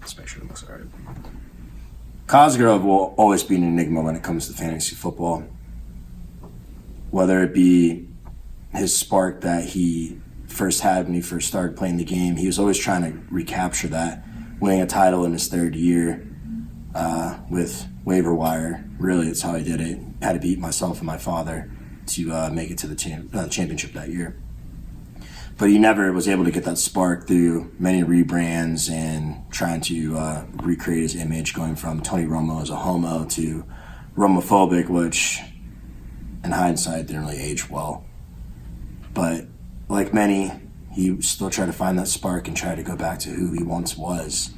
Let's make sure it looks all right. Cosgrove will always be an enigma when it comes to fantasy football. Whether it be his spark that he first had when he first started playing the game, he was always trying to recapture that, winning a title in his third year with Waiver Wire. Really, it's how he did it. Had to beat myself and my father to make it to the championship that year. But he never was able to get that spark through many rebrands and trying to recreate his image, going from Tony Romo as a homo to Romophobic, which in hindsight didn't really age well. But like many, he still tried to find that spark and try to go back to who he once was.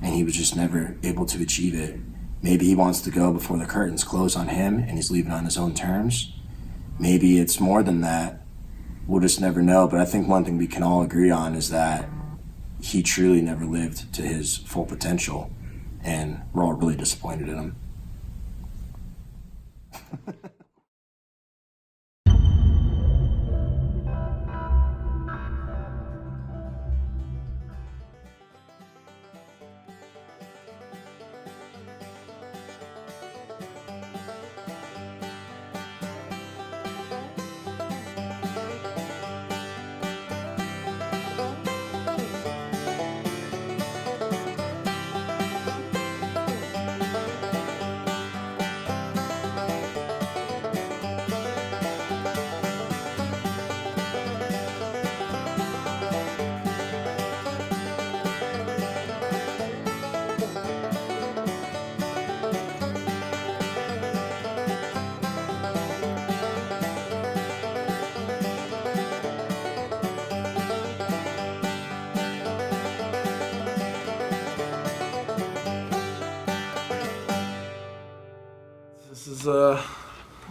And he was just never able to achieve it. Maybe he wants to go before the curtains close on him and he's leaving on his own terms. Maybe it's more than that. We'll just never know. But I think one thing we can all agree on is that he truly never lived to his full potential. And we're all really disappointed in him.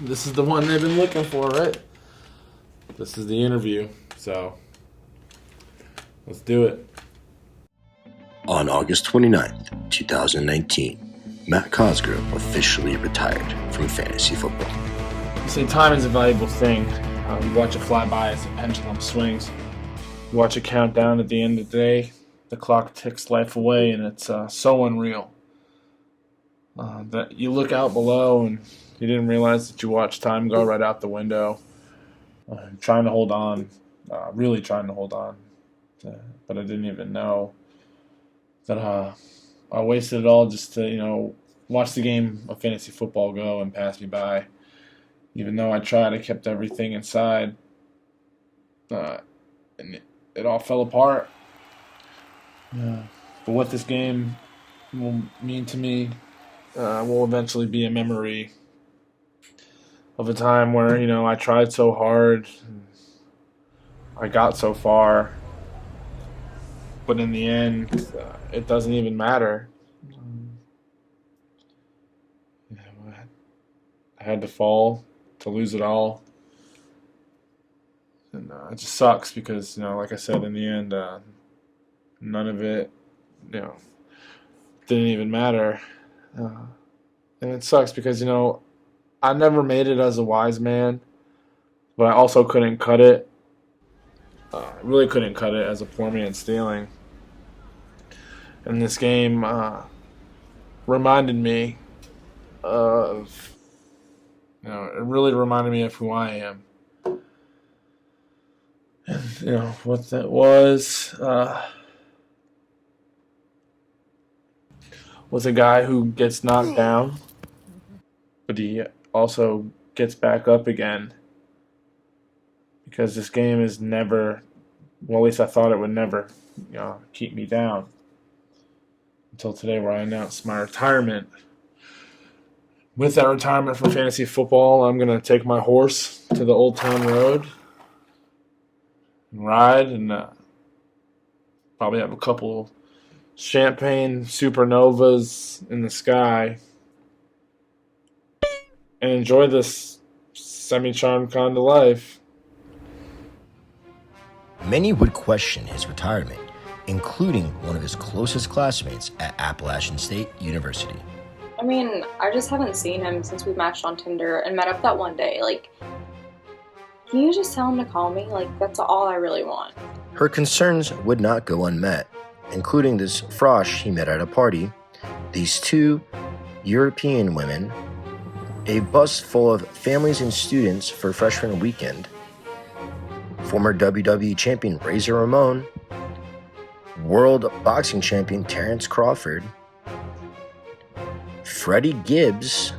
This is the one they've been looking for, right? This is the interview, so let's do it. On August 29th, 2019, Matt Cosgrove officially retired from fantasy football. You say time is a valuable thing. You watch it fly by as the pendulum swings. You watch it count down at the end of the day. The clock ticks life away, and it's so unreal. That you look out below and you didn't realize that you watched time go right out the window. Trying to hold on, really trying to hold on, but I didn't even know that I wasted it all just to watch the game of fantasy football go and pass me by. Even though I tried, I kept everything inside, and it all fell apart. But what this game will mean to me will eventually be a memory of a time where, I tried so hard, I got so far, but in the end, it doesn't even matter. I had to fall to lose it all, and it just sucks because, like I said, in the end, none of it, didn't even matter. And it sucks because, I never made it as a wise man, but I also couldn't cut it. I really couldn't cut it as a poor man stealing. And this game reminded me of, it really reminded me of who I am. And, what that was a guy who gets knocked down, but he also gets back up again, because this game is never, well, at least I thought it would never, keep me down until today, where I announced my retirement. With that retirement from fantasy football, I'm going to take my horse to the Old Town Road and ride, and probably have a couple champagne supernovas in the sky and enjoy this semi-charmed kind of life. Many would question his retirement, including one of his closest classmates at Appalachian State University. I mean, I just haven't seen him since we matched on Tinder and met up that one day. Can you just tell him to call me? Like, that's all I really want. Her concerns would not go unmet, including this frosh he met at a party, these two European women, a bus full of families and students for freshman weekend, former WWE champion Razor Ramon, world boxing champion Terrence Crawford, Freddie Gibbs,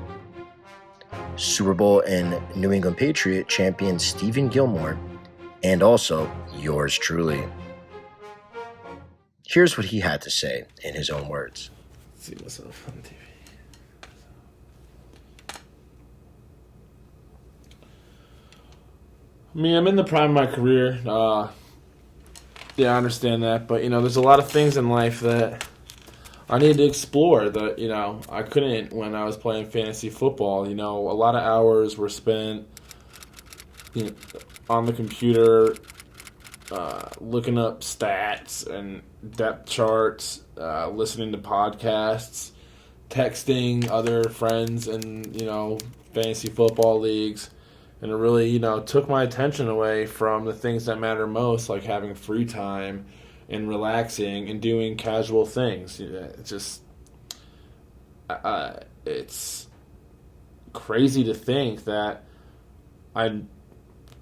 Super Bowl and New England Patriot champion Stephen Gilmore, and also yours truly. Here's what he had to say in his own words. See myself on TV. I mean, I'm in the prime of my career. Yeah, I understand that, but there's a lot of things in life that I need to explore that I couldn't when I was playing fantasy football. A lot of hours were spent on the computer, looking up stats and depth charts, listening to podcasts, texting other friends in fantasy football leagues. And it really, took my attention away from the things that matter most, like having free time and relaxing and doing casual things. It's crazy to think that I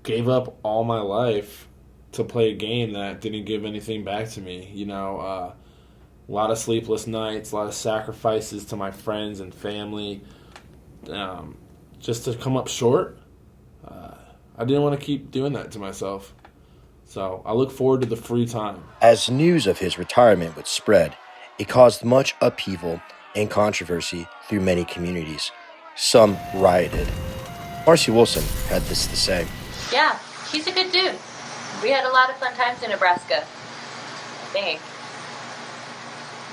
gave up all my life to play a game that didn't give anything back to me. A lot of sleepless nights, a lot of sacrifices to my friends and family, just to come up short. I didn't want to keep doing that to myself. So I look forward to the free time. As news of his retirement would spread, it caused much upheaval and controversy through many communities. Some rioted. Marcy Wilson had this to say. Yeah, he's a good dude. We had a lot of fun times in Nebraska, I think.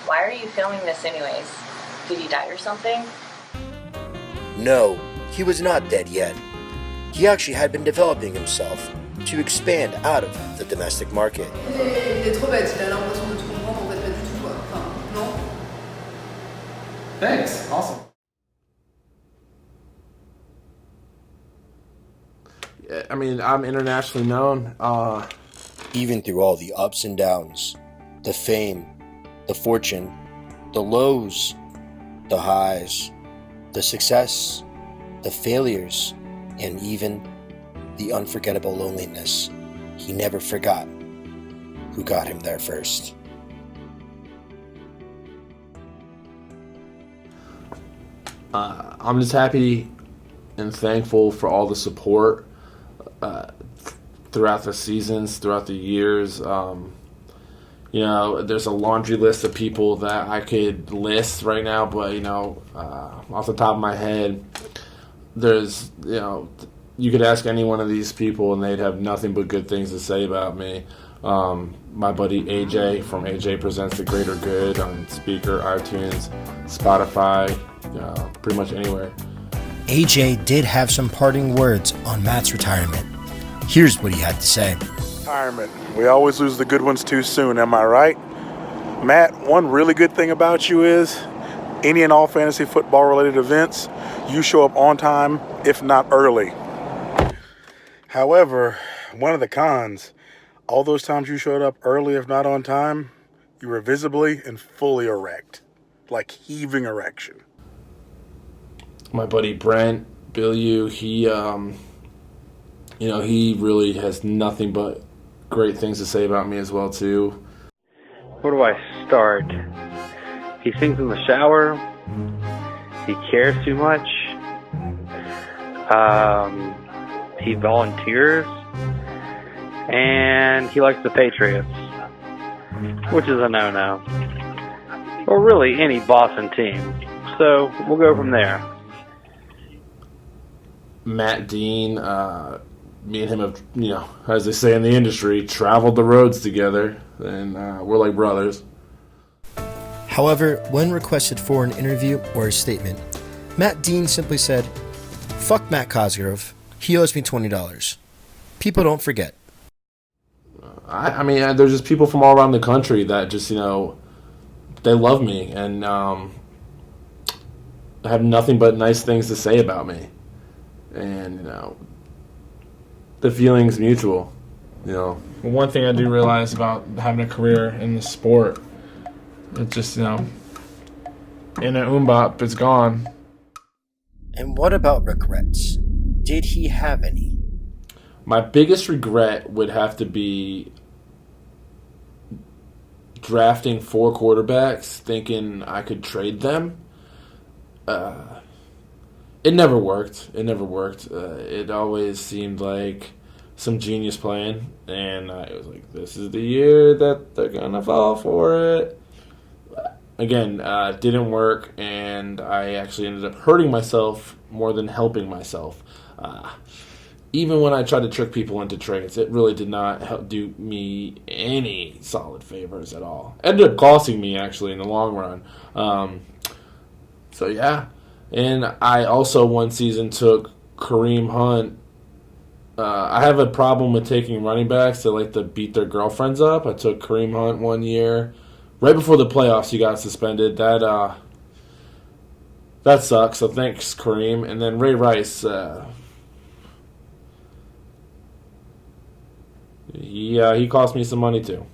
Why are you filming this anyways? Did he die or something? No, he was not dead yet. He actually had been developing himself to expand out of the domestic market. Thanks. Awesome. Yeah, I mean, I'm internationally known. Even through all the ups and downs, the fame, the fortune, the lows, the highs, the success, the failures, and even the unforgettable loneliness, he never forgot who got him there first. I'm just happy and thankful for all the support throughout the seasons, throughout the years. There's a laundry list of people that I could list right now, but off the top of my head, there's you could ask any one of these people and they'd have nothing but good things to say about me. My buddy AJ from AJ Presents the Greater Good on Speaker, iTunes, Spotify, pretty much anywhere. AJ did have some parting words on Matt's retirement. Here's what he had to say. Retirement. We always lose the good ones too soon, am I right? Matt, one really good thing about you is any and all fantasy football related events, you show up on time, if not early. However, one of the cons, all those times you showed up early, if not on time, you were visibly and fully erect, like heaving erection. My buddy Brent Billieu, he really has nothing but great things to say about me as well too. Where do I start? He sings in the shower. He cares too much. He volunteers. And he likes the Patriots, which is a no-no. Or really any Boston team. So we'll go from there. Matt Dean, me and him have, as they say in the industry, traveled the roads together, and we're like brothers. However, when requested for an interview or a statement, Matt Dean simply said, "Fuck Matt Cosgrove. He owes me $20. People don't forget." I mean, there's just people from all around the country that just, they love me and have nothing but nice things to say about me. And, the feeling's mutual. One thing I do realize about having a career in the sport, it's just, in a it's gone. And what about regrets? Did he have any? My biggest regret would have to be drafting 4 quarterbacks thinking I could trade them. It never worked. It always seemed like some genius plan, and I was like, this is the year that they're going to fall for it. Again, didn't work, and I actually ended up hurting myself more than helping myself. Even when I tried to trick people into trades, it really did not do me any solid favors at all. Ended up costing me, actually, in the long run. So, yeah. And I also one season took Kareem Hunt. I have a problem with taking running backs that like to beat their girlfriends up. I took Kareem Hunt one year. Right before the playoffs, he got suspended. That sucks, so thanks, Kareem. And then Ray Rice, he cost me some money too.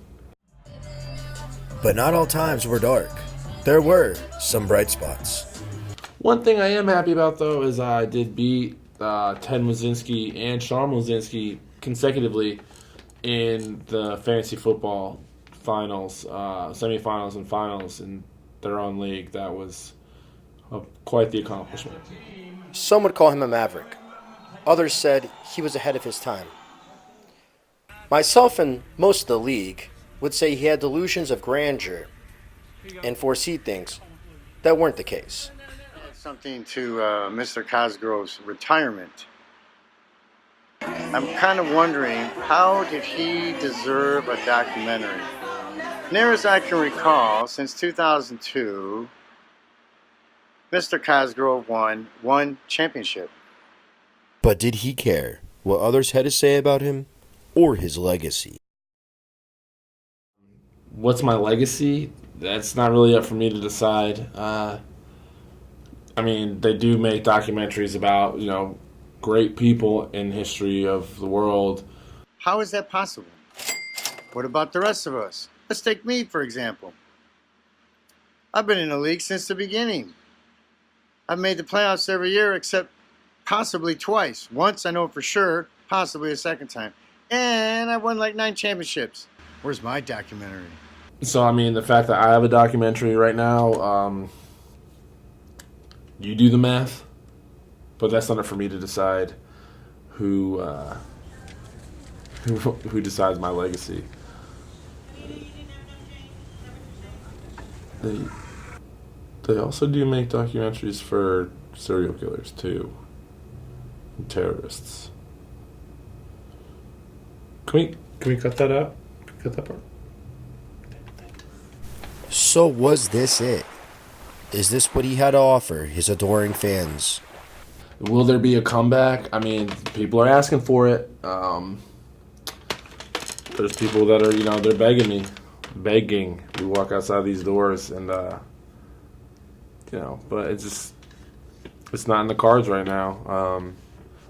But not all times were dark. There were some bright spots. One thing I am happy about, though, is I did beat Ted Mazinski and Sean Mazinski consecutively in the fantasy football finals, semifinals and finals in their own league. That was quite the accomplishment. Some would call him a maverick. Others said he was ahead of his time. Myself and most of the league would say he had delusions of grandeur and foresee things that weren't the case. Something to Mr. Cosgrove's retirement. I'm kind of wondering, how did he deserve a documentary? Near as I can recall, since 2002, Mr. Cosgrove won 1 championship. But did he care what others had to say about him or his legacy? What's my legacy? That's not really up for me to decide. They do make documentaries about, great people in history of the world. How is that possible? What about the rest of us? Let's take me, for example. I've been in the league since the beginning. I've made the playoffs every year except possibly twice. Once, I know for sure, possibly a second time. And I won like 9 championships. Where's my documentary? So, the fact that I have a documentary right now, you do the math, but that's not for me to decide who decides my legacy. They also do make documentaries for serial killers too, and terrorists. Can we cut that out? Cut that part. So was this it? Is this what he had to offer his adoring fans? Will there be a comeback? People are asking for it. There's people that are, they're begging me. We walk outside these doors and, but it's not in the cards right now.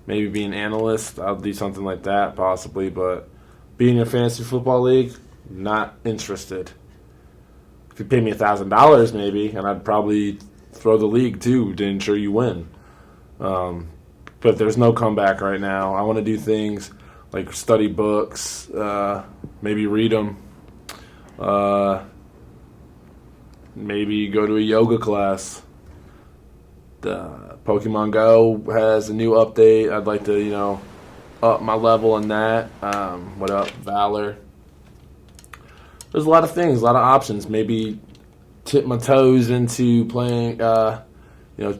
Maybe be an analyst, I'll do something like that possibly, but being in a fantasy football league, not interested. If you pay me $1,000 maybe, and I'd probably throw the league too to ensure you win. But there's no comeback right now. I want to do things like study books, maybe read them, maybe go to a yoga class. Pokemon Go has a new update. I'd like to, up my level in that. What up, Valor? There's a lot of things, a lot of options. Maybe tip my toes into playing,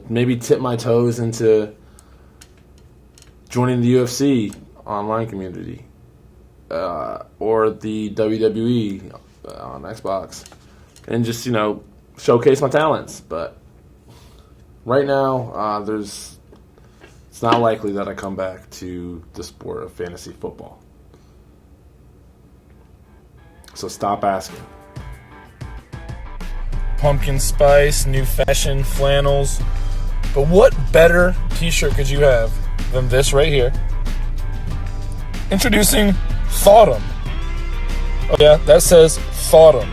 maybe tip my toes into joining the UFC online community or the WWE on Xbox and just, showcase my talents. But right now, it's not likely that I come back to the sport of fantasy football. So stop asking. Pumpkin spice, new fashion, flannels. But what better t-shirt could you have than this right here? Introducing Thoughtum. Oh yeah, that says Thoughtum.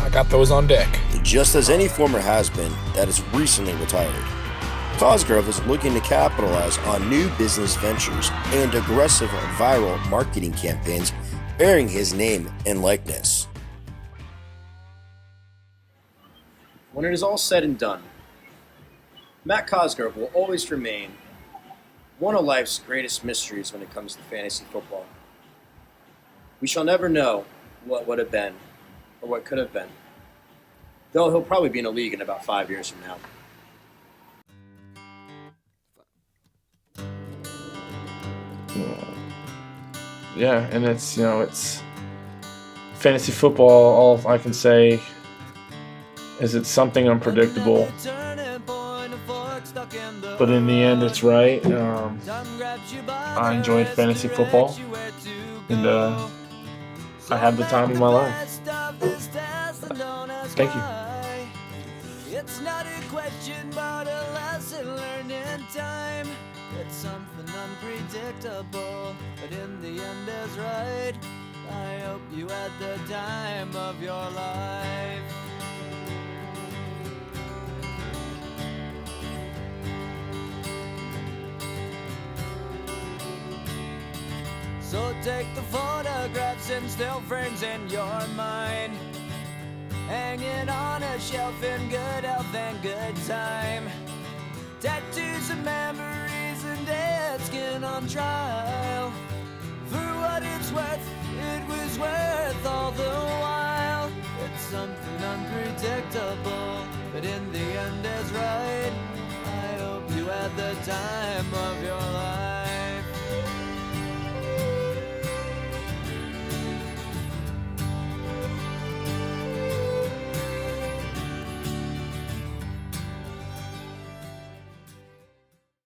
I got those on deck. Just as any former has-been that has recently retired, Cosgrove is looking to capitalize on new business ventures and aggressive viral marketing campaigns bearing his name and likeness. When it is all said and done, Matt Cosgrove will always remain one of life's greatest mysteries when it comes to fantasy football. We shall never know what would have been or what could have been, though he'll probably be in a league in about 5 years from now. Yeah, and it's, it's fantasy football. All I can say is it's something unpredictable, but in the end, it's right. I enjoyed fantasy football, and I had the time of my life. Thank you. It's not a question, but a lesson learned in time. It's something unpredictable, but in the end is right. I hope you had the time of your life. So take the photographs and still frames in your mind, hanging on a shelf in good health and good time. Tattoos and memories and dead skin on trial. For what it's worth, it was worth all the while. It's something unpredictable, but in the end is right. I hope you had the time of your life.